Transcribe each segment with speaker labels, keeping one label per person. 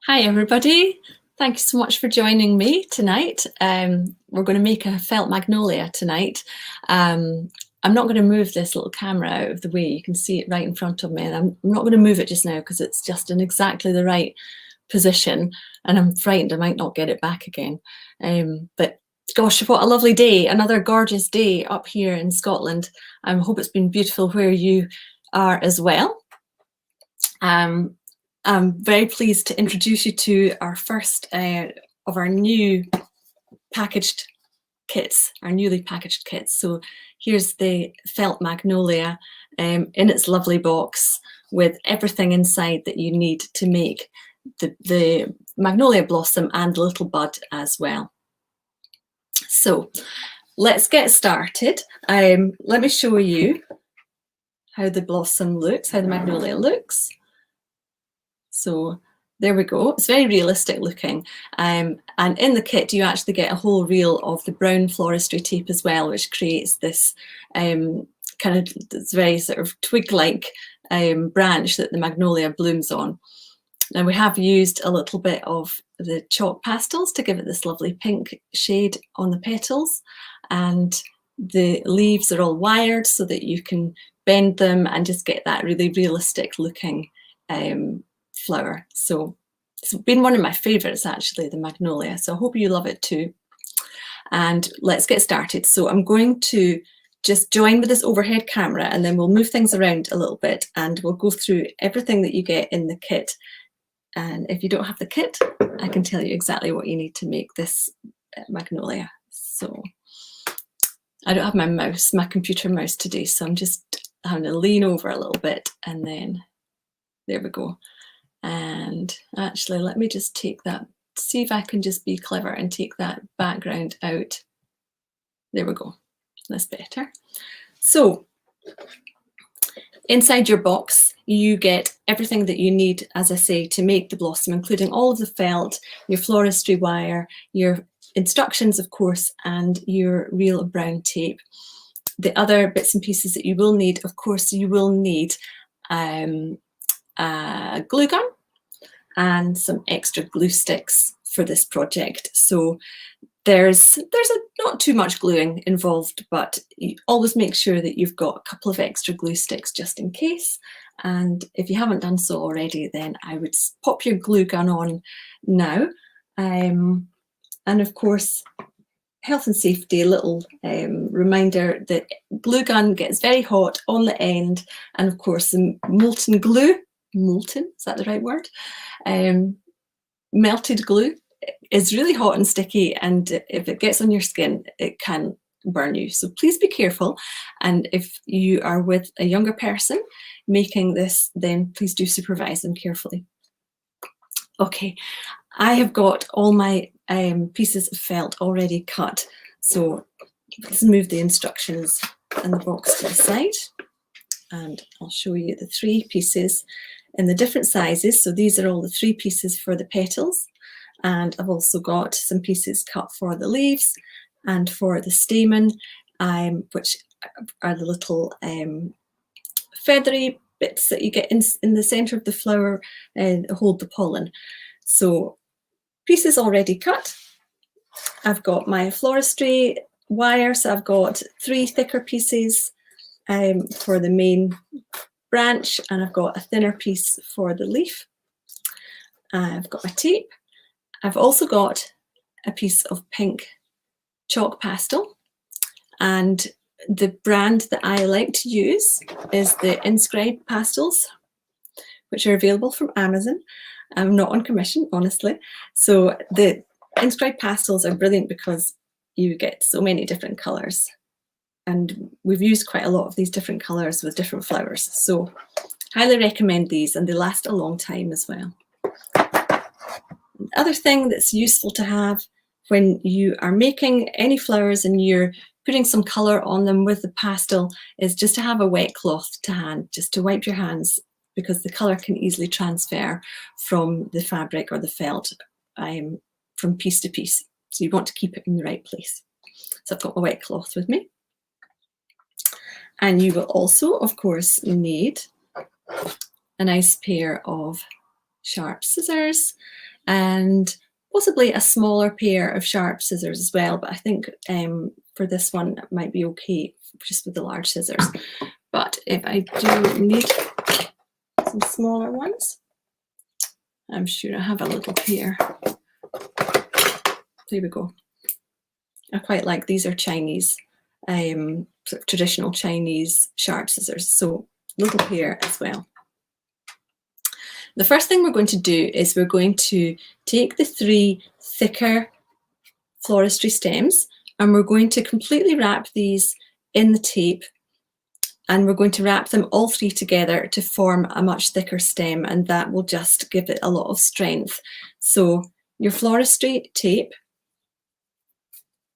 Speaker 1: Hi everybody, thank you so much for joining me tonight. We're going to make a felt magnolia tonight. I'm not going to move this little camera out of the way, you can see it right in front of me, and I'm not going to move it just now because it's just in exactly the right position and I'm frightened I might not get it back again. But gosh, what a lovely day, another gorgeous day up here in Scotland. I hope it's been beautiful where you are as well. I'm very pleased to introduce you to our first of our new packaged kits, our newly packaged kits. So here's the felt magnolia in its lovely box with everything inside that you need to make the magnolia blossom and little bud as well. So let's get started. Let me show you how the blossom looks, how the magnolia looks. So there we go, it's very realistic looking, and in the kit you actually get a whole reel of the brown floristry tape as well, which creates this kind of this very sort of twig-like branch that the magnolia blooms on. Now we have used a little bit of the chalk pastels to give it this lovely pink shade on the petals, and the leaves are all wired so that you can bend them and just get that really realistic looking flower. So it's been one of my favorites actually, the magnolia, so I hope you love it too. And let's get started. So I'm going to just join with this overhead camera and then we'll move things around a little bit and we'll go through everything that you get in the kit. And if you don't have the kit, I can tell you exactly what you need to make this magnolia. So I don't have my mouse, my computer mouse today, so I'm just having to lean over a little bit, and then there we go. And actually, let me just take that, see if I can just be clever and take that background out. There we go, that's better. So inside your box, you get everything that you need, as I say, to make the blossom, including all of the felt, your floristry wire, your instructions, of course, and your reel of brown tape. The other bits and pieces that you will need, of course, you will need a glue gun and some extra glue sticks for this project. So there's not too much gluing involved, but you always make sure that you've got a couple of extra glue sticks just in case. And if you haven't done so already, then I would pop your glue gun on now. And of course, health and safety, a little reminder that glue gun gets very hot on the end, and of course the molten glue, molten, is that the right word? Melted glue is really hot and sticky, and if it gets on your skin it can burn you, so please be careful. And if you are with a younger person making this, then please do supervise them carefully. Okay, I have got all my pieces of felt already cut, so let's move the instructions and the box to the side, and I'll show you the three pieces in the different sizes. So these are all the three pieces for the petals, and I've also got some pieces cut for the leaves and for the stamen, which are the little feathery bits that you get in the centre of the flower and hold the pollen. So pieces already cut. I've got my floristry wire, so I've got three thicker pieces for the main branch, and I've got a thinner piece for the leaf. I've got my tape. I've also got a piece of pink chalk pastel, and the brand that I like to use is the Inscribe pastels, which are available from Amazon. I'm not on commission, honestly. So the Inscribe pastels are brilliant because you get so many different colours, and we've used quite a lot of these different colours with different flowers, so highly recommend these, and they last a long time as well. The other thing that's useful to have when you are making any flowers and you're putting some colour on them with the pastel is just to have a wet cloth to hand, just to wipe your hands, because the colour can easily transfer from the fabric or the felt from piece to piece. So you want to keep it in the right place. So I've got my wet cloth with me. And you will also, of course, need a nice pair of sharp scissors. and possibly a smaller pair of sharp scissors as well, but I think for this one it might be okay just with the large scissors. But if I do need some smaller ones, I'm sure I have a little pair. There we go. I quite like, these are Chinese, sort of traditional Chinese sharp scissors, so little pair as well. The first thing we're going to do is we're going to take the 3 thicker floristry stems and we're going to completely wrap these in the tape, and we're going to wrap them all 3 together to form a much thicker stem, and that will just give it a lot of strength. So your floristry tape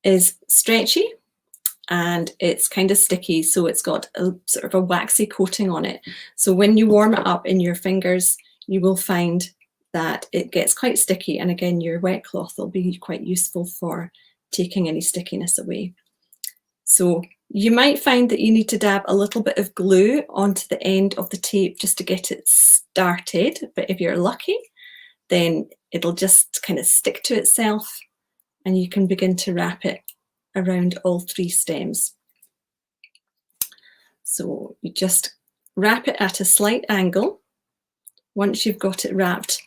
Speaker 1: is stretchy and it's kind of sticky, so it's got a sort of a waxy coating on it. So when you warm it up in your fingers, you will find that it gets quite sticky, and again your wet cloth will be quite useful for taking any stickiness away. So you might find that you need to dab a little bit of glue onto the end of the tape just to get it started, but if you're lucky then it'll just kind of stick to itself and you can begin to wrap it around all 3 stems. So you just wrap it at a slight angle. Once you've got it wrapped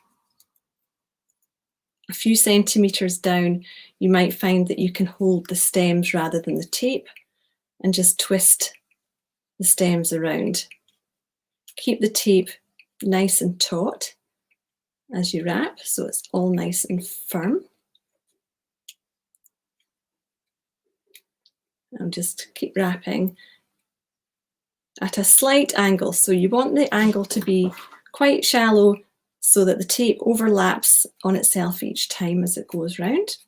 Speaker 1: a few centimetres down, you might find that you can hold the stems rather than the tape and just twist the stems around. Keep the tape nice and taut as you wrap, so it's all nice and firm. And just keep wrapping at a slight angle. So you want the angle to be quite shallow so that the tape overlaps on itself each time as it goes round.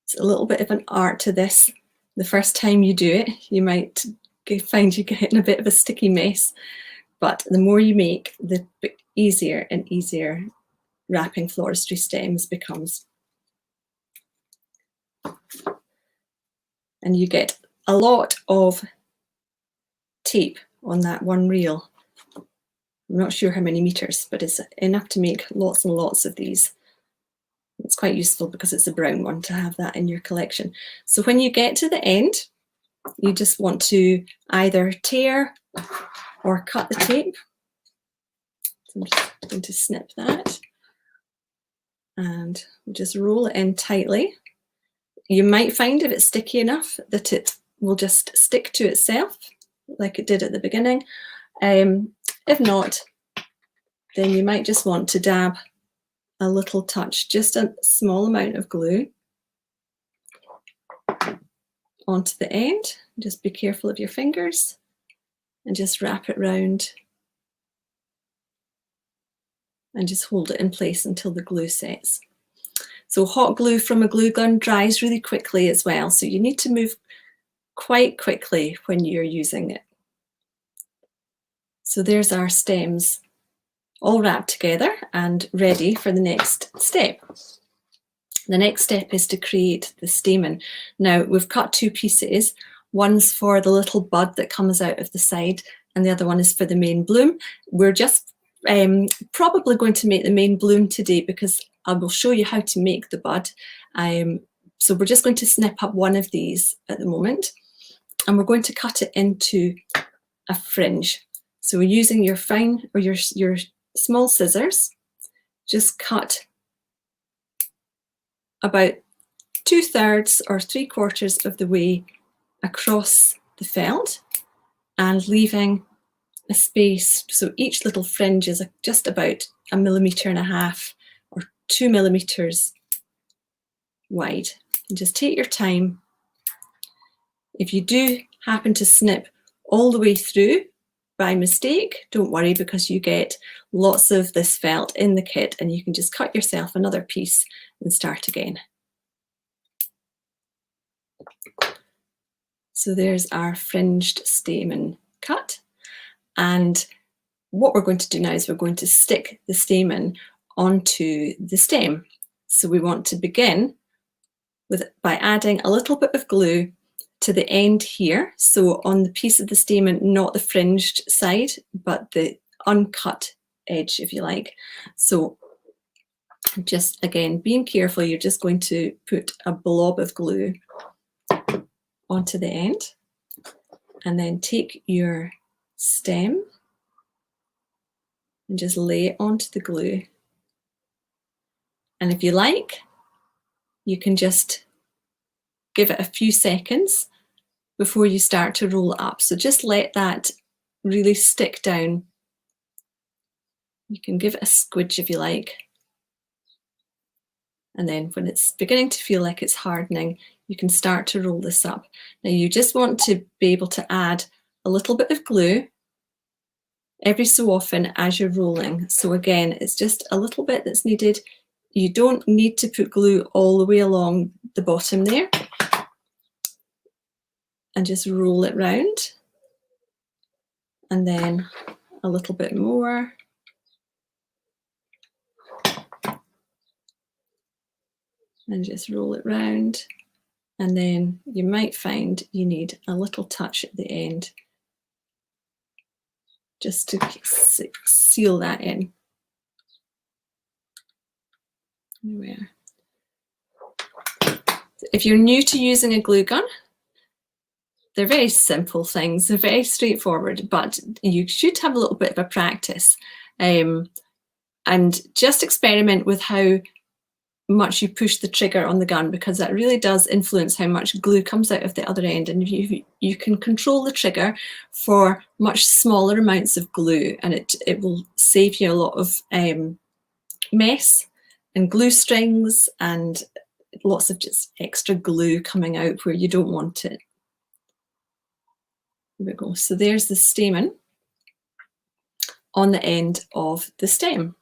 Speaker 1: It's a little bit of an art to this. The first time you do it, you might find you get in a bit of a sticky mess, but the more you make, the easier and easier wrapping floristry stems becomes. And you get a lot of tape on that one reel. I'm not sure how many meters, but it's enough to make lots and lots of these. It's quite useful because it's a brown one to have that in your collection. So when you get to the end, you just want to either tear or cut the tape. So I'm just going to snip that and just roll it in tightly. You might find if it's sticky enough that it will just stick to itself like it did at the beginning. If not, then you might just want to dab a little touch, just a small amount of glue onto the end. Just be careful of your fingers and just wrap it round and just hold it in place until the glue sets. So hot glue from a glue gun dries really quickly as well, so you need to move quite quickly when you're using it. So there's our stems all wrapped together and ready for the next step. The next step is to create the stamen. Now we've cut 2 pieces. One's for the little bud that comes out of the side and the other one is for the main bloom. We're just probably going to make the main bloom today because I will show you how to make the bud. So we're just going to snip up one of these at the moment and we're going to cut it into a fringe. So we're using your fine or your small scissors, just cut about 2/3 or 3/4 of the way across the felt and leaving a space. So each little fringe is just about 1.5 millimeters or 2 millimeters wide. And just take your time. If you do happen to snip all the way through by mistake, don't worry because you get lots of this felt in the kit and you can just cut yourself another piece and start again. So there's our fringed stamen cut. And what we're going to do now is we're going to stick the stamen onto the stem. So we want to begin by adding a little bit of glue to the end here. So on the piece of the stamen, not the fringed side, but the uncut edge, if you like. So Just again, being careful, you're just going to put a blob of glue onto the end, and then take your stem and just lay it onto the glue. And if you like, you can just give it a few seconds before you start to roll it up. So just let that really stick down. You can give it a squidge if you like. And then when it's beginning to feel like it's hardening, you can start to roll this up. Now you just want to be able to add a little bit of glue every so often as you're rolling. So again, it's just a little bit that's needed. You don't need to put glue all the way along the bottom there. And just roll it round. And then a little bit more. And just roll it round. And then you might find you need a little touch at the end just to seal that in. There. If you're new to using a glue gun, they're very simple things, they're very straightforward, but you should have a little bit of a practice and just experiment with how much you push the trigger on the gun, because that really does influence how much glue comes out of the other end. And you can control the trigger for much smaller amounts of glue, and it will save you a lot of mess and glue strings and lots of just extra glue coming out where you don't want it. There we go. So there's the stamen on the end of the stem.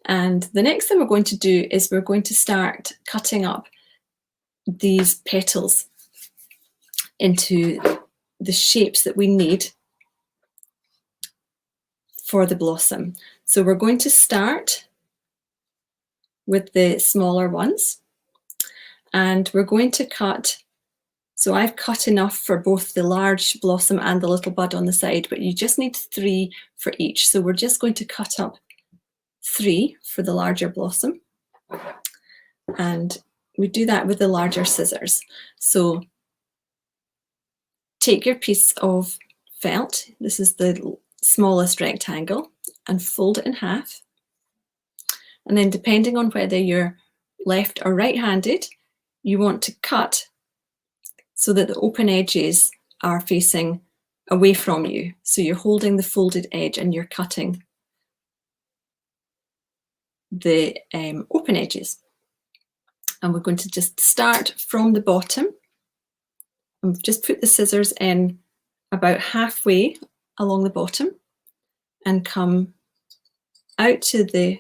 Speaker 1: And the next thing we're going to do is we're going to start cutting up these petals into the shapes that we need for the blossom. So we're going to start with the smaller ones, and we're going to cut. So I've cut enough for both the large blossom and the little bud on the side, but you just need 3 for each. So we're just going to cut up 3 for the larger blossom, and we do that with the larger scissors. So take your piece of felt, this is the smallest rectangle, and fold it in half. And then depending on whether you're left or right-handed, you want to cut so that the open edges are facing away from you. So you're holding the folded edge and you're cutting the open edges. And we're going to just start from the bottom and just put the scissors in about halfway along the bottom and come out to the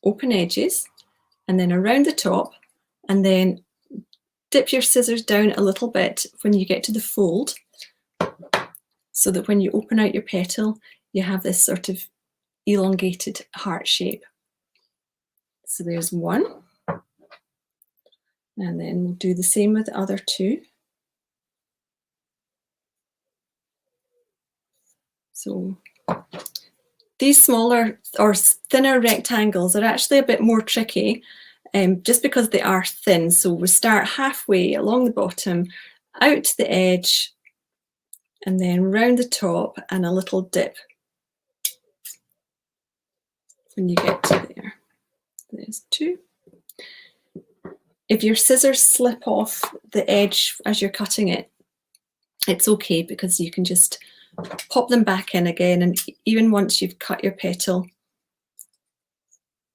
Speaker 1: open edges and then around the top, and then dip your scissors down a little bit when you get to the fold, so that when you open out your petal, you have this sort of elongated heart shape. So there's one, and then we'll do the same with the other 2. So these smaller or thinner rectangles are actually a bit more tricky, just because they are thin. So we start halfway along the bottom, out to the edge, and then round the top and a little dip when you get to there. There's 2. If your scissors slip off the edge as you're cutting it, it's okay, because you can just pop them back in again, and even once you've cut your petal,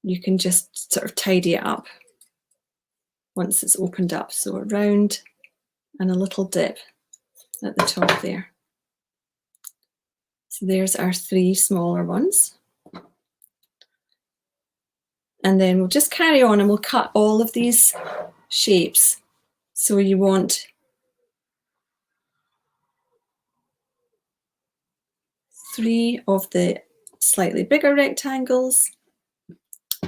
Speaker 1: you can just sort of tidy it up once it's opened up. So a round and a little dip at the top there. So there's our 3 smaller ones. And then we'll just carry on and we'll cut all of these shapes. So you want 3 of the slightly bigger rectangles,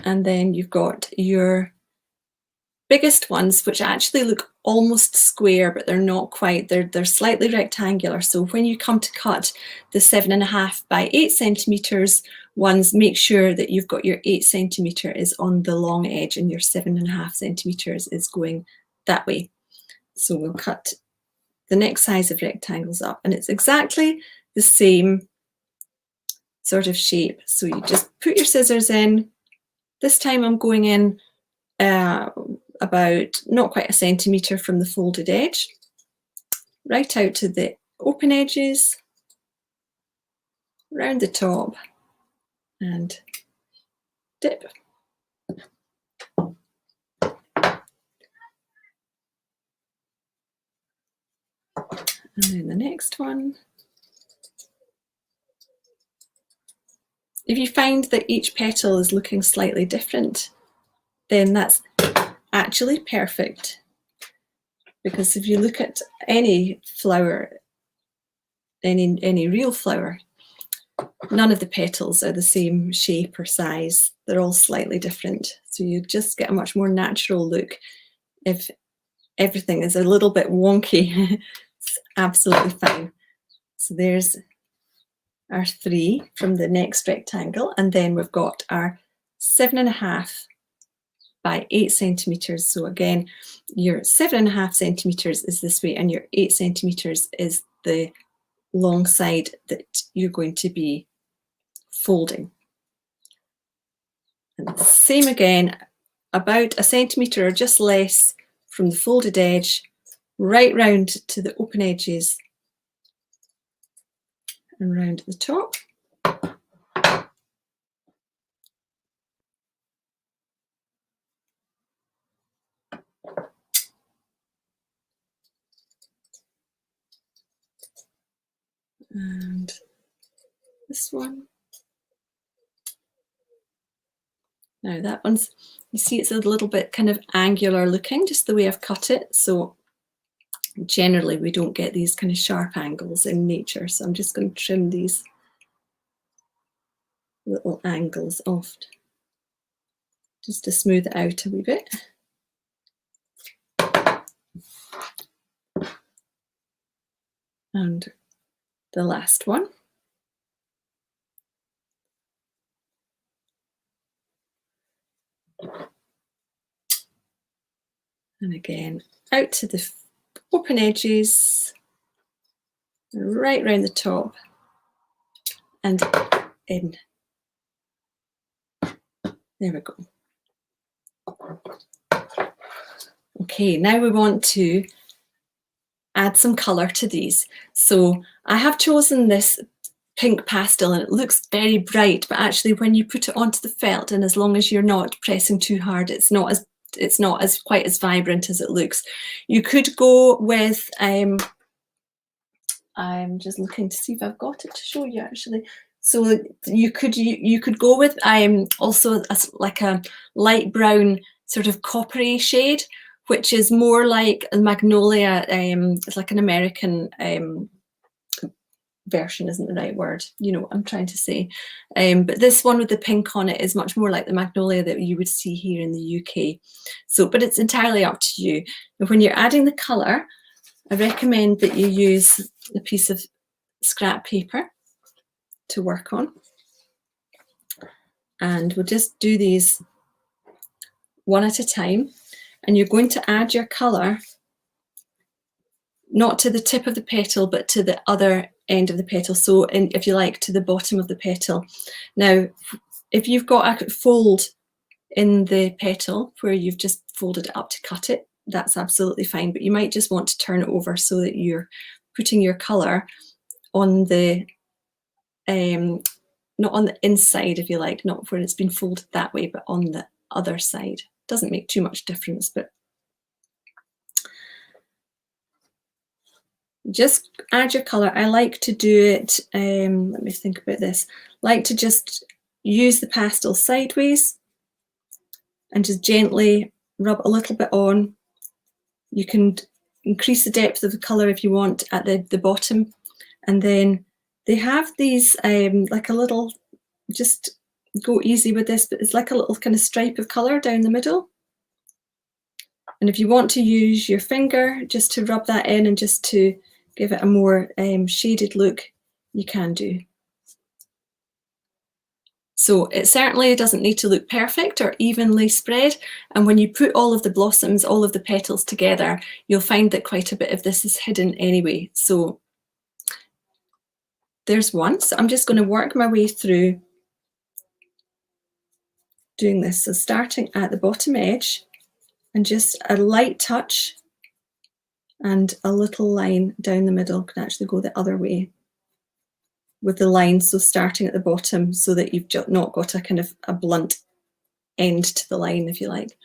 Speaker 1: and then you've got your biggest ones, which actually look almost square, but they're not quite. They're slightly rectangular. So when you come to cut the 7.5 by 8 centimeters, ones, make sure that you've got your 8 centimetre is on the long edge and your 7.5 centimetres is going that way. So we'll cut the next size of rectangles up, and it's exactly the same sort of shape. So you just put your scissors in. This time I'm going in about not quite a centimetre from the folded edge, right out to the open edges, round the top, and dip. And then the next one. If you find that each petal is looking slightly different, then that's actually perfect. Because if you look at any flower, any real flower, none of the petals are the same shape or size. They're all slightly different. So you just get a much more natural look. If everything is a little bit wonky, it's absolutely fine. So there's our 3 from the next rectangle, and then we've got our 7.5 by 8 centimetres. So again, your 7.5 centimetres is this way, and your 8 centimetres is the long side that you're going to be folding. And the same again, about a centimetre or just less from the folded edge, right round to the open edges and round the top. And this one. Now that one's, you see it's a little bit kind of angular looking, just the way I've cut it. So generally we don't get these kind of sharp angles in nature. So I'm just going to trim these little angles off just to smooth it out a wee bit. And the last one. And again, out to the open edges, right round the top and in. There we go. Okay, now we want to add some colour to these. So I have chosen this pink pastel, and it looks very bright, but actually when you put it onto the felt, and as long as you're not pressing too hard, it's not as quite as vibrant as it looks. You could go with I'm just looking to see if I've got it to show you actually. So you could go with also like a light brown sort of coppery shade, which is more like a magnolia. It's like an American version, isn't the right word, you know what I'm trying to say. But this one with the pink on it is much more like the magnolia that you would see here in the UK. So, but it's entirely up to you. And when you're adding the colour, I recommend that you use a piece of scrap paper to work on. And we'll just do these one at a time. And you're going to add your colour not to the tip of the petal, but to the other end of the petal. So if you like, to the bottom of the petal. Now, if you've got a fold in the petal where you've just folded it up to cut it, that's absolutely fine. But you might just want to turn it over so that you're putting your colour on the, not on the inside, if you like, not where it's been folded that way, but on the other side. Doesn't make too much difference, but just add your colour. I like to do it, let me think about this, like to just use the pastel sideways and just gently rub a little bit on. You can increase the depth of the colour if you want at the bottom. And then they have these like a little, just go easy with this, but it's like a little kind of stripe of colour down the middle. And if you want to use your finger just to rub that in and just to give it a more shaded look, you can do. So it certainly doesn't need to look perfect or evenly spread. And when you put all of the blossoms, all of the petals together, you'll find that quite a bit of this is hidden anyway. So there's one. So I'm just going to work my way through doing this. So starting at the bottom edge and just a light touch and a little line down the middle, can actually go the other way with the line. So starting at the bottom so that you've not got a kind of a blunt end to the line, if you like.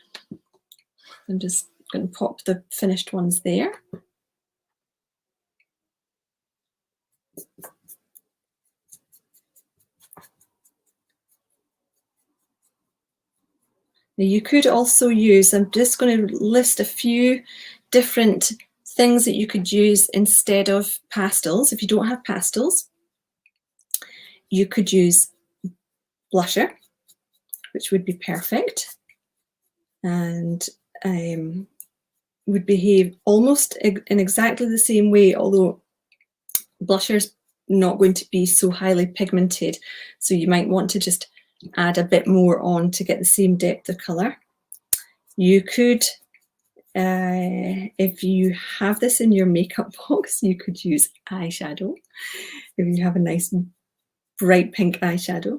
Speaker 1: I'm just going to pop the finished ones there. Now you could also use, I'm just going to list a few different things that you could use instead of pastels. If you don't have pastels, you could use blusher, which would be perfect and would behave almost in exactly the same way, although blusher's not going to be so highly pigmented, so you might want to just add a bit more on to get the same depth of colour. You could, if you have this in your makeup box, you could use eyeshadow. If you have a nice bright pink eyeshadow.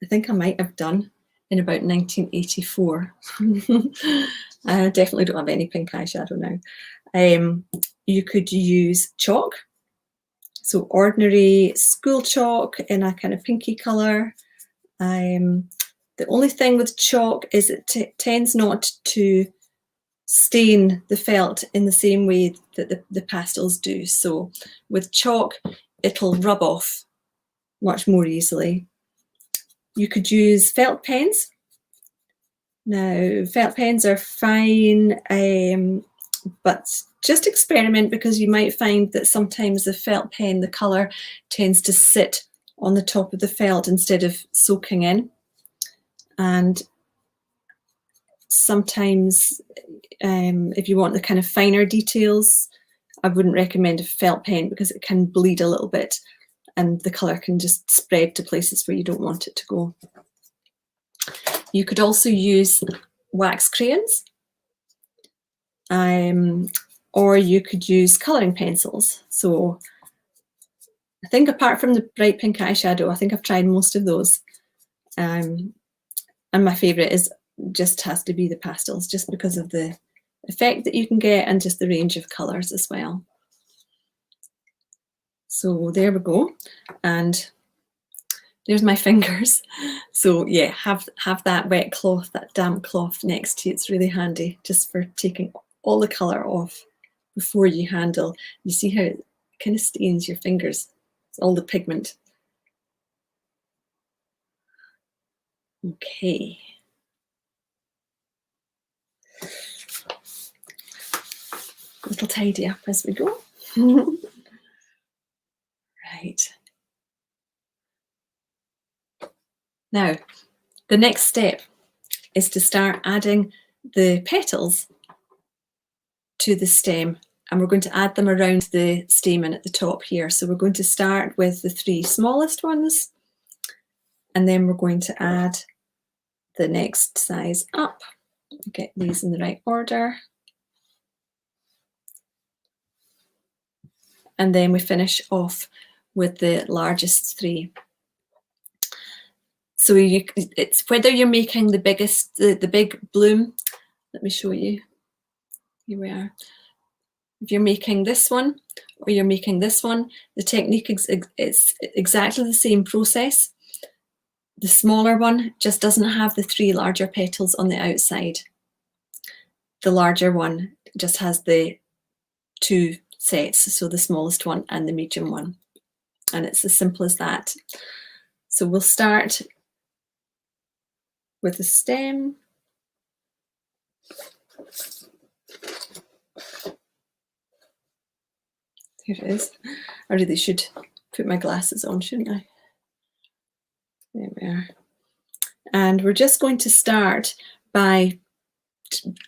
Speaker 1: I think I might have done in about 1984. I definitely don't have any pink eyeshadow now. You could use chalk. So ordinary school chalk in a kind of pinky colour. The only thing with chalk is it tends not to stain the felt in the same way that the pastels do. So with chalk, it'll rub off much more easily. You could use felt pens. Now, felt pens are fine, but just experiment, because you might find that sometimes the felt pen, the colour tends to sit on the top of the felt instead of soaking in. And sometimes if you want the kind of finer details, I wouldn't recommend a felt pen because it can bleed a little bit and the colour can just spread to places where you don't want it to go. You could also use wax crayons, or you could use colouring pencils. So I think apart from the bright pink eyeshadow, I think I've tried most of those. And my favourite just has to be the pastels, just because of the effect that you can get and just the range of colours as well. So there we go. And there's my fingers. So yeah, have that wet cloth, that damp cloth next to you. It's really handy just for taking all the colour off before you handle. You see how it kind of stains your fingers. It's all the pigment. Okay. A little tidy up as we go. Right. Now, the next step is to start adding the petals to the stem, and we're going to add them around the stamen at the top here. So we're going to start with the 3 smallest ones, and then we're going to add the next size up. Get these in the right order. And then we finish off with the largest 3. So it's whether you're making the biggest, the big bloom. Let me show you. Here we are. If you're making this one or you're making this one, the technique is exactly the same process. The smaller one just doesn't have the 3 larger petals on the outside. The larger one just has the 2 sets, so the smallest one and the medium one. And it's as simple as that. So we'll start with the stem. Here it is. I really should put my glasses on, shouldn't I? There we are. And we're just going to start by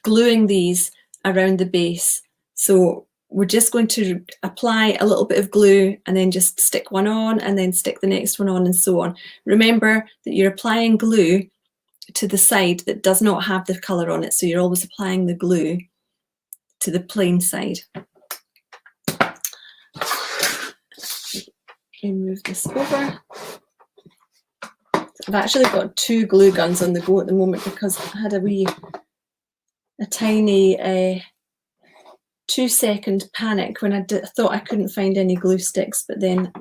Speaker 1: gluing these around the base. So we're just going to apply a little bit of glue and then just stick one on and then stick the next one on and so on. Remember that you're applying glue to the side that does not have the colour on it, so you're always applying the glue to the plain side. And move this over. I've actually got 2 glue guns on the go at the moment because I had a tiny 2-second panic when I thought I couldn't find any glue sticks, but then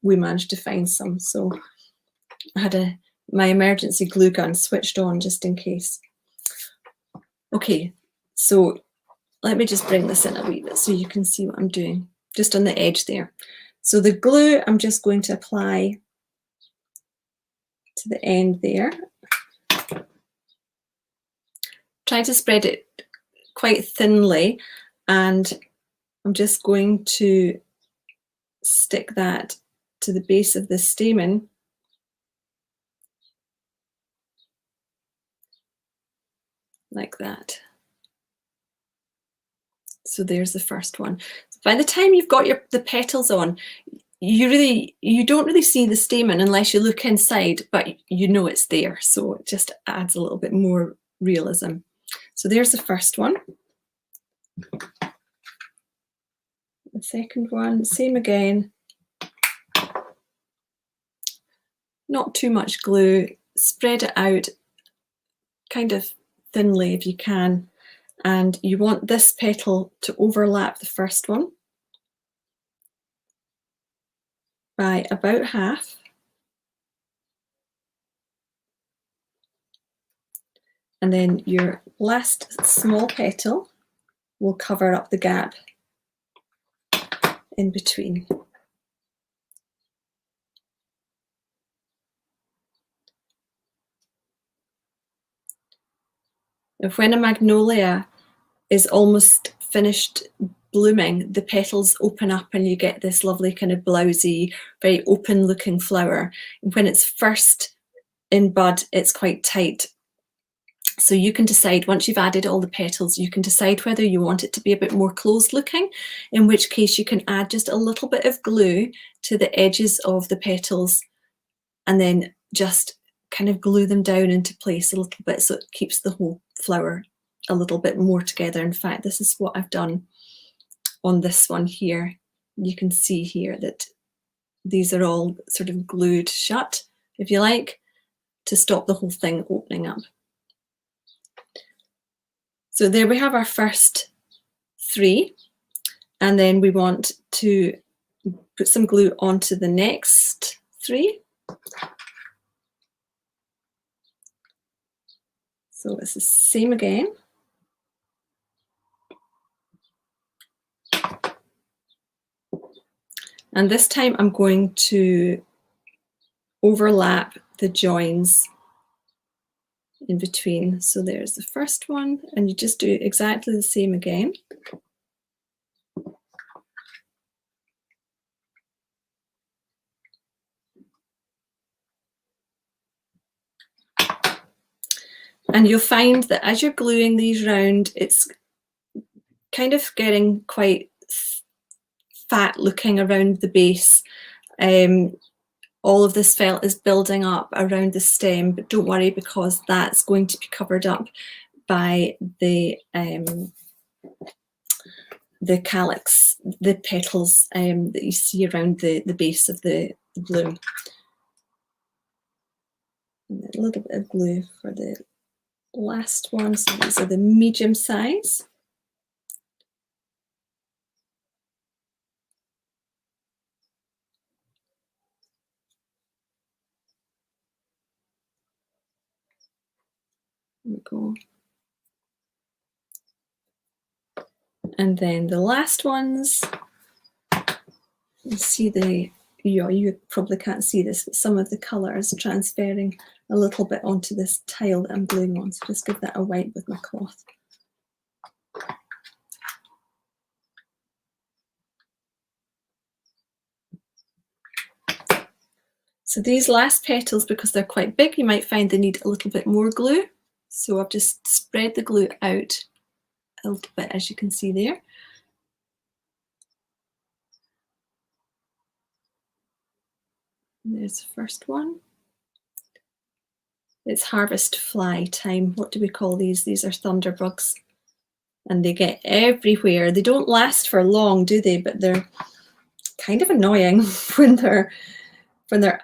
Speaker 1: we managed to find some. So I had my emergency glue gun switched on just in case. Okay, so let me just bring this in a wee bit so you can see what I'm doing, just on the edge there. So the glue I'm just going to apply to the end there. Try to spread it quite thinly, and I'm just going to stick that to the base of the stamen. Like that. So there's the first one. By the time you've got the petals on, you don't really see the stamen unless you look inside, but you know it's there. So it just adds a little bit more realism. So there's the first one. The second one, same again. Not too much glue. Spread it out kind of thinly if you can. And you want this petal to overlap the first one by about half. And then your last small petal will cover up the gap in between. Now, when a magnolia is almost finished blooming, the petals open up and you get this lovely kind of blousy, very open looking flower. When it's first in bud, it's quite tight. So you can decide, once you've added all the petals, you can decide whether you want it to be a bit more closed looking, in which case you can add just a little bit of glue to the edges of the petals and then just kind of glue them down into place a little bit so it keeps the whole flower a little bit more together. In fact, this is what I've done on this one here. You can see here that these are all sort of glued shut, if you like, to stop the whole thing opening up. So there we have our first 3, and then we want to put some glue onto the next 3. So it's the same again. And this time I'm going to overlap the joins in between. So there's the first one, and you just do exactly the same again. And you'll find that as you're gluing these round, it's kind of getting quite fat looking around the base. All of this felt is building up around the stem, but don't worry, because that's going to be covered up by the calyx, the petals that you see around the base of the bloom. And a little bit of glue for the last one. So these are the medium size. There we go. And then the last ones, you see you probably can't see this, but some of the colour is transferring a little bit onto this tile that I'm gluing on. So just give that a wipe with my cloth. So these last petals, because they're quite big, you might find they need a little bit more glue. So I've just spread the glue out a little bit, as you can see there. There's the first one. It's harvest fly time. What do we call these? These are thunderbugs. And they get everywhere. They don't last for long, do they? But they're kind of annoying when they're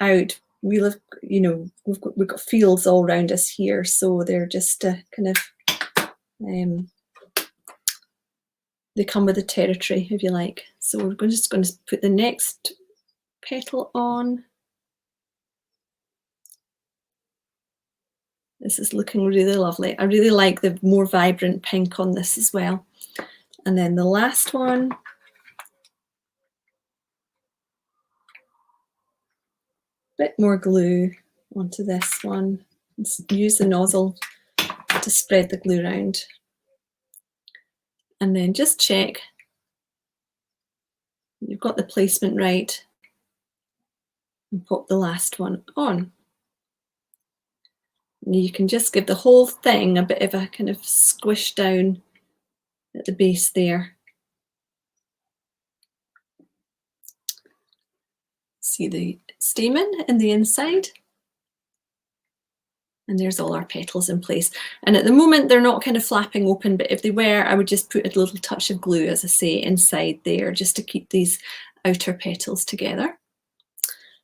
Speaker 1: out. We live, you know, we've got fields all around us here, so they're just kind of they come with the territory, if you like. So we're just going to put the next petal on. This is looking really lovely. I really like the more vibrant pink on this as well. And then the last one. Bit more glue onto this one. Use the nozzle to spread the glue around. And then just check you've got the placement right and pop the last one on. And you can just give the whole thing a bit of a kind of squish down at the base there. See the stamen in the inside? And there's all our petals in place. And at the moment, they're not kind of flapping open, but if they were, I would just put a little touch of glue, as I say, inside there, just to keep these outer petals together.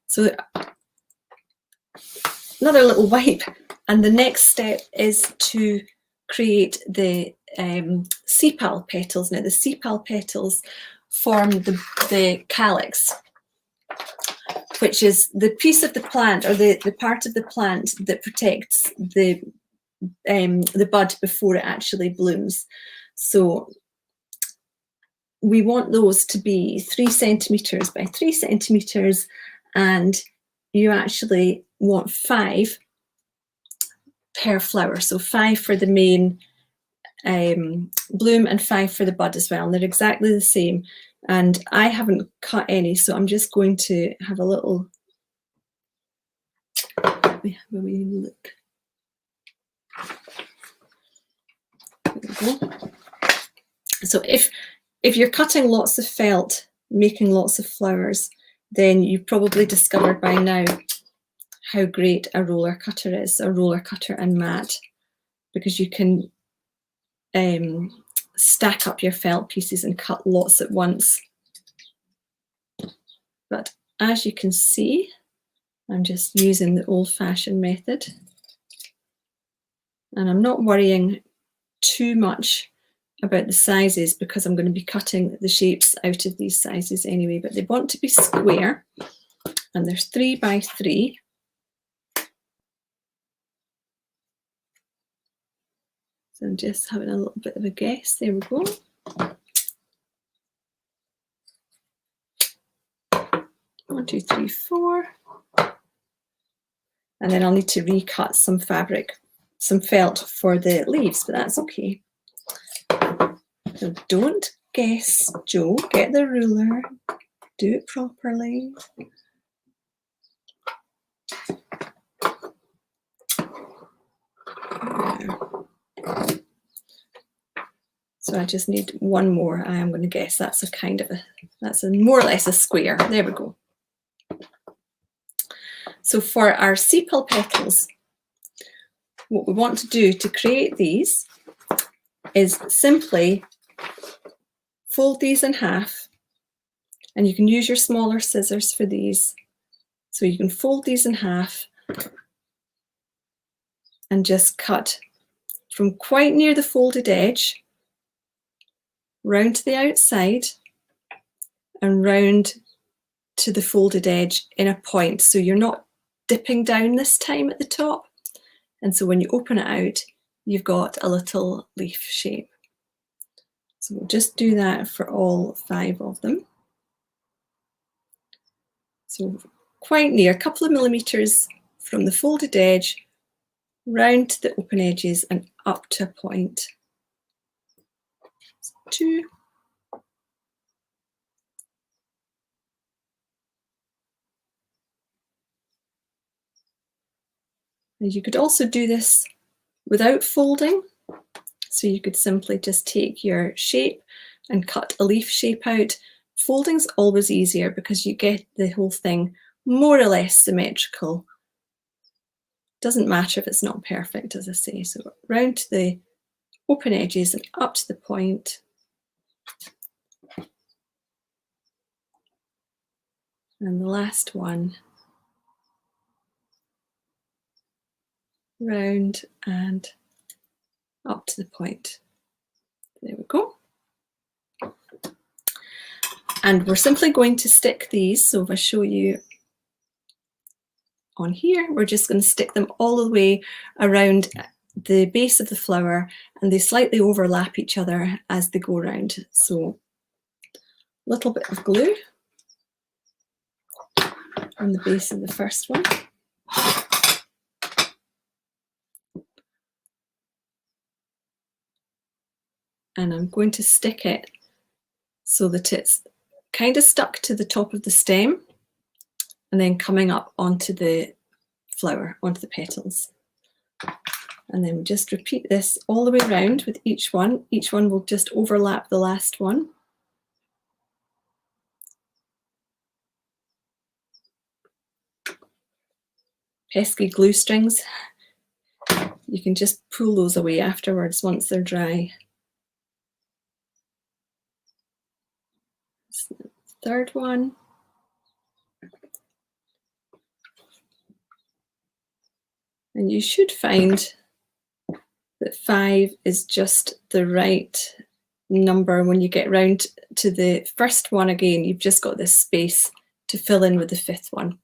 Speaker 1: So another little wipe. And the next step is to create the sepal petals. Now, the sepal petals form the calyx, which is the piece of the plant, or the part of the plant that protects the bud before it actually blooms. So we want those to be 3 centimetres by 3 centimetres, and you actually want 5 per flower. So 5 for the main bloom and 5 for the bud as well. And they're exactly the same. And I haven't cut any, so I'm just going to have a little, let me have a wee look. There we go. So if you're cutting lots of felt, making lots of flowers, then you've probably discovered by now how great a roller cutter is, a roller cutter and mat, because you can stack up your felt pieces and cut lots at once. But as you can see, I'm just using the old-fashioned method, and I'm not worrying too much about the sizes because I'm going to be cutting the shapes out of these sizes anyway, but they want to be square, and there's 3 by 3. So I'm just having a little bit of a guess. There we go. One, two, three, 4. And then I'll need to recut some fabric, some felt for the leaves, but that's okay. So don't guess, Jo. Get the ruler. Do it properly. So I just need one more. I am going to guess that's that's more or less a square. There we go. So for our sepal petals, what we want to do to create these is simply fold these in half, and you can use your smaller scissors for these. So you can fold these in half and just cut from quite near the folded edge round to the outside and round to the folded edge in a point. So you're not dipping down this time at the top. And so when you open it out, you've got a little leaf shape. So we'll just do that for all 5 of them. So quite near, a couple of millimeters from the folded edge, round to the open edges and up to a point. So 2. And you could also do this without folding. So you could simply just take your shape and cut a leaf shape out. Folding's always easier because you get the whole thing more or less symmetrical. Doesn't matter if it's not perfect, as I say. So round to the open edges and up to the point. And the last one, round and up to the point. There we go. And we're simply going to stick these. So if I show you on here, we're just going to stick them all the way around the base of the flower, and they slightly overlap each other as they go around. So a little bit of glue on the base of the first one. And I'm going to stick it so that it's kind of stuck to the top of the stem and then coming up onto the flower, onto the petals. And then we just repeat this all the way around with each one. Each one will just overlap the last one. Pesky glue strings. You can just pull those away afterwards once they're dry. Third one. And you should find that 5 is just the right number. When you get round to the first one again, you've just got this space to fill in with the 5th one.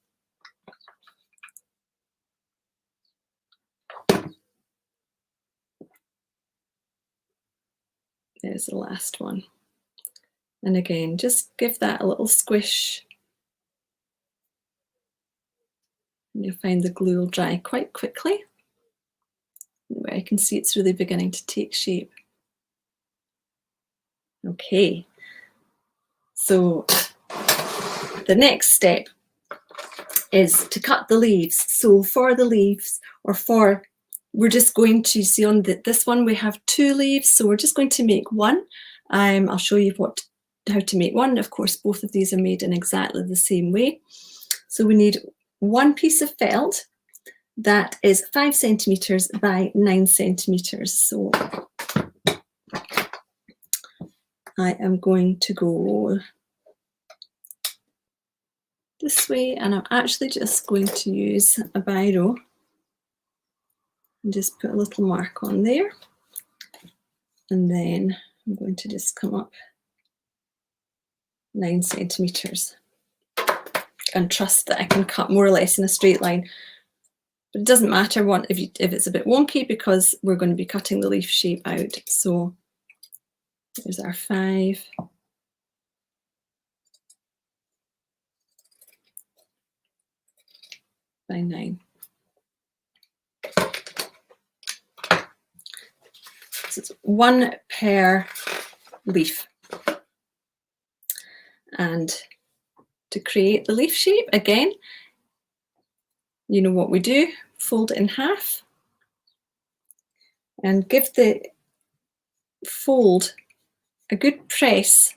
Speaker 1: There's the last one. And again, just give that a little squish. And you'll find the glue will dry quite quickly. Where I can see it's really beginning to take shape. Okay, so the next step is to cut the leaves. So for the leaves, we're just going to see on this one we have 2 leaves, so we're just going to make one. I'll show you how to make one. Of course, both of these are made in exactly the same way. So we need one piece of felt that is 5 centimeters by 9 centimeters. So I am going to go this way, and I'm actually just going to use a biro and just put a little mark on there. And then I'm going to just come up 9 centimeters and trust that I can cut more or less in a straight line. But it doesn't matter if it's a bit wonky, because we're going to be cutting the leaf shape out. So there's our 5. By 9. So it's 1 per leaf. And to create the leaf shape, again, you know what we do, fold it in half and give the fold a good press,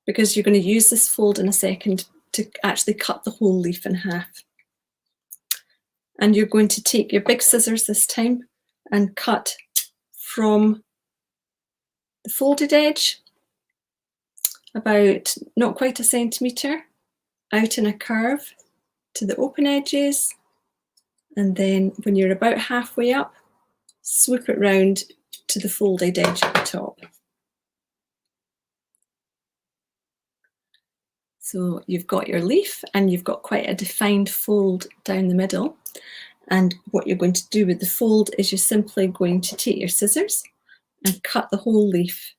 Speaker 1: because you're going to use this fold in a second to actually cut the whole leaf in half. And you're going to take your big scissors this time and cut from the folded edge about not quite a centimetre out in a curve to the open edges, and then when you're about halfway up, swoop it round to the folded edge at the top. So you've got your leaf and you've got quite a defined fold down the middle. And what you're going to do with the fold is you're simply going to take your scissors and cut the whole leaf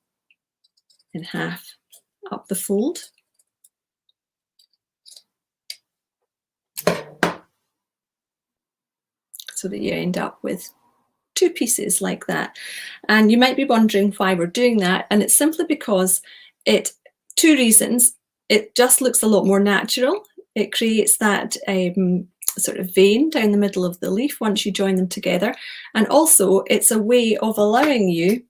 Speaker 1: in half up the fold. So that you end up with 2 pieces like that. And you might be wondering why we're doing that. And it's simply because 2 reasons. It just looks a lot more natural. It creates that sort of vein down the middle of the leaf once you join them together. And also it's a way of allowing you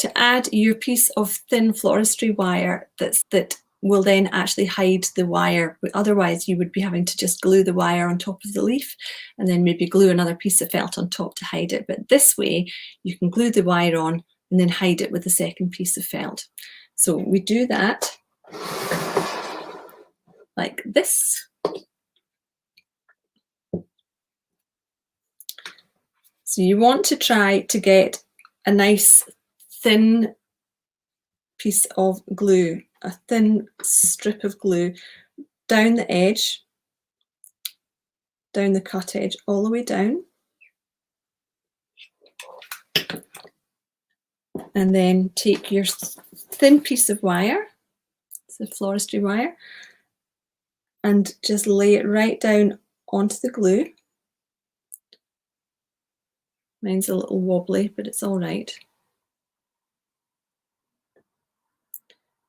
Speaker 1: to add your piece of thin floristry wire that will then actually hide the wire. Otherwise you would be having to just glue the wire on top of the leaf and then maybe glue another piece of felt on top to hide it. But this way you can glue the wire on and then hide it with the second piece of felt. So we do that like this. So you want to try to get a nice thin piece of glue, a thin strip of glue down the edge, down the cut edge, all the way down. And then take your thin piece of wire, it's a floristry wire, and just lay it right down onto the glue. Mine's a little wobbly, but it's all right.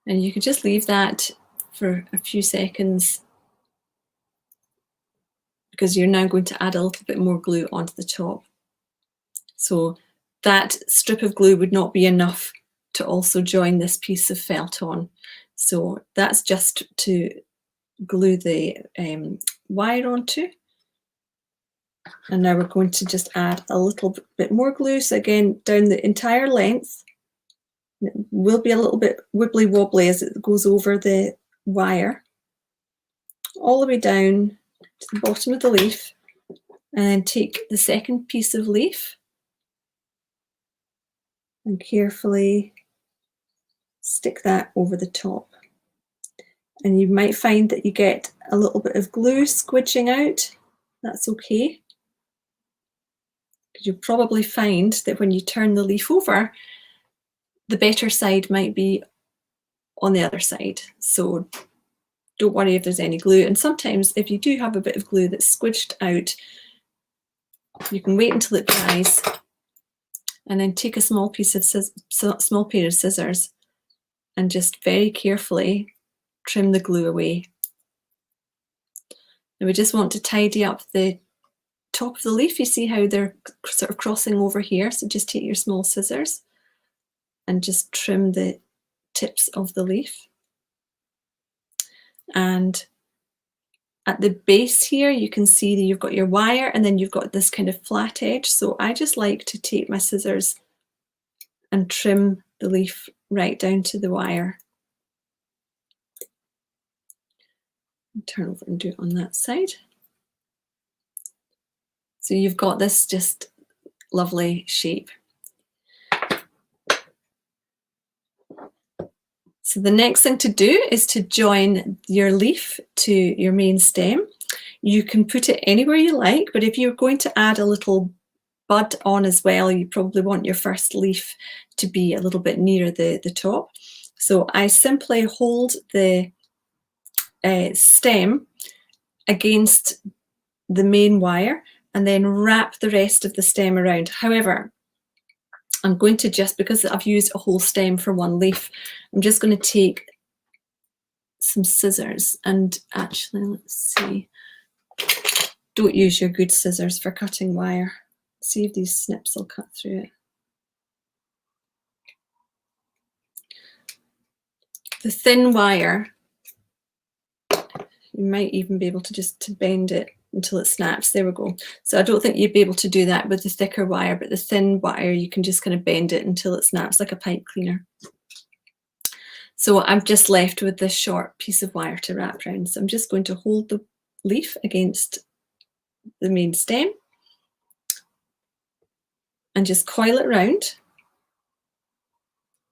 Speaker 1: And you can just leave that for a few seconds because you're now going to add a little bit more glue onto the top. So that strip of glue would not be enough to also join this piece of felt on. So that's just to glue the wire onto. And now we're going to just add a little bit more glue. So again, down the entire length. It will be a little bit wibbly wobbly as it goes over the wire, all the way down to the bottom of the leaf, and then take the second piece of leaf and carefully stick that over the top. And you might find that you get a little bit of glue squidging out. That's okay, because you'll probably find that when you turn the leaf over, the better side might be on the other side. So don't worry if there's any glue. And sometimes if you do have a bit of glue that's squidged out, you can wait until it dries and then take a small pair of scissors and just very carefully trim the glue away. And we just want to tidy up the top of the leaf. You see how they're sort of crossing over here. So just take your small scissors and just trim the tips of the leaf. And at the base here, you can see that you've got your wire and then you've got this kind of flat edge. So I just like to take my scissors and trim the leaf right down to the wire. Turn over and do it on that side. So you've got this just lovely shape. So the next thing to do is to join your leaf to your main stem. You can put it anywhere you like, but if you're going to add a little bud on as well, you probably want your first leaf to be a little bit nearer the top. So I simply hold the stem against the main wire and then wrap the rest of the stem around. However, I'm going to just, because I've used a whole stem for one leaf, I'm just going to take some scissors and actually, let's see, don't use your good scissors for cutting wire. See if these snips will cut through it. The thin wire, you might even be able to just bend it until it snaps. There we go. So I don't think you'd be able to do that with the thicker wire, but the thin wire, you can just kind of bend it until it snaps like a pipe cleaner. So I'm just left with this short piece of wire to wrap around. So I'm just going to hold the leaf against the main stem and just coil it round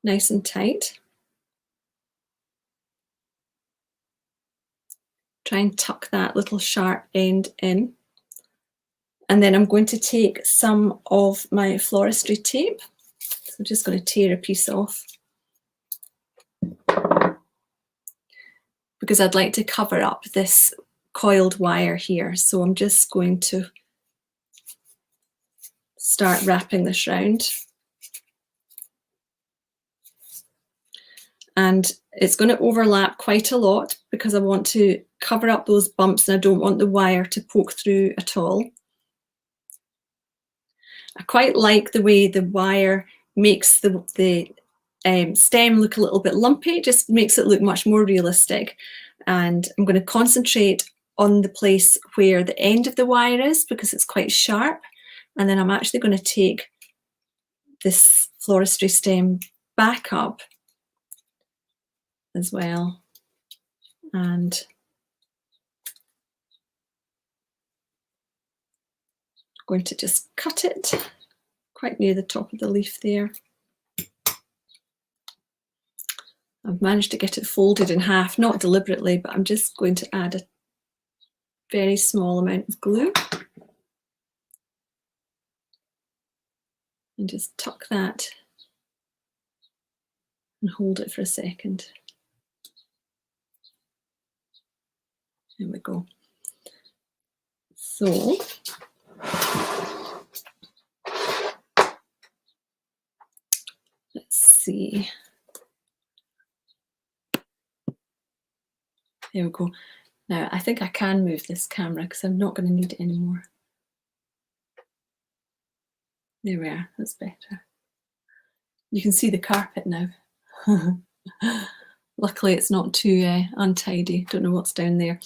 Speaker 1: nice and tight. Try and tuck that little sharp end in. And then I'm going to take some of my floristry tape. So I'm just going to tear a piece off because I'd like to cover up this coiled wire here. So I'm just going to start wrapping this round. And it's going to overlap quite a lot because I want to cover up those bumps and I don't want the wire to poke through at all. I quite like the way the wire makes the stem look a little bit lumpy, it just makes it look much more realistic. And I'm going to concentrate on the place where the end of the wire is because it's quite sharp. And then I'm actually going to take this floristry stem back up as well, and I'm going to just cut it quite near the top of the leaf there. I've managed to get it folded in half, not deliberately, but I'm just going to add a very small amount of glue and just tuck that and hold it for a second. There we go. So let's see. There we go. Now I think I can move this camera because I'm not going to need it anymore. There we are, that's better. You can see the carpet now. Luckily it's not too untidy. Don't know what's down there.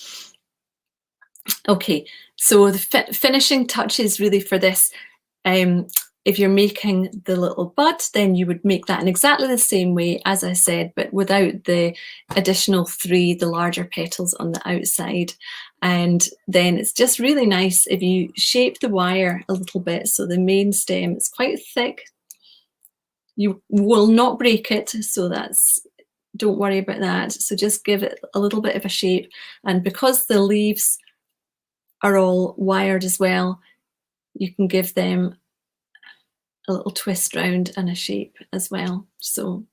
Speaker 1: Okay, so the finishing touches really for this, if you're making the little bud, then you would make that in exactly the same way as I said, but without the additional 3, the larger petals on the outside. And then it's just really nice if you shape the wire a little bit so the main stem is quite thick. You will not break it, so don't worry about that. So just give it a little bit of a shape. And because the leaves are all wired as well, you can give them a little twist round and a shape as well. So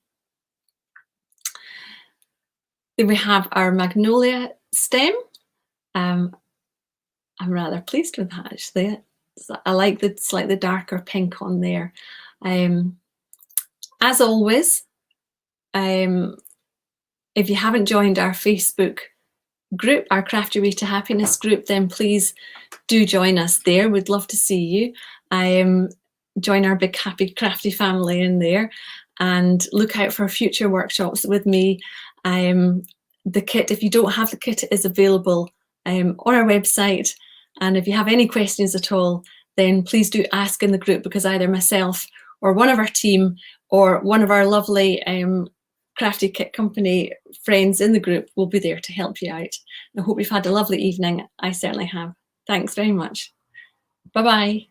Speaker 1: then we have our magnolia stem. I'm rather pleased with that actually. I like the slightly darker pink on there. As always, if you haven't joined our Facebook group, our Craft Your Way to Happiness group, then please do join us there. We'd love to see you. Join our big happy crafty family in there and look out for future workshops with me. The kit, if you don't have the kit, is available on our website. And if you have any questions at all, then please do ask in the group, because either myself or one of our team or one of our lovely Crafty Kit Company friends in the group will be there to help you out. I hope you've had a lovely evening. I certainly have. Thanks very much. Bye-bye.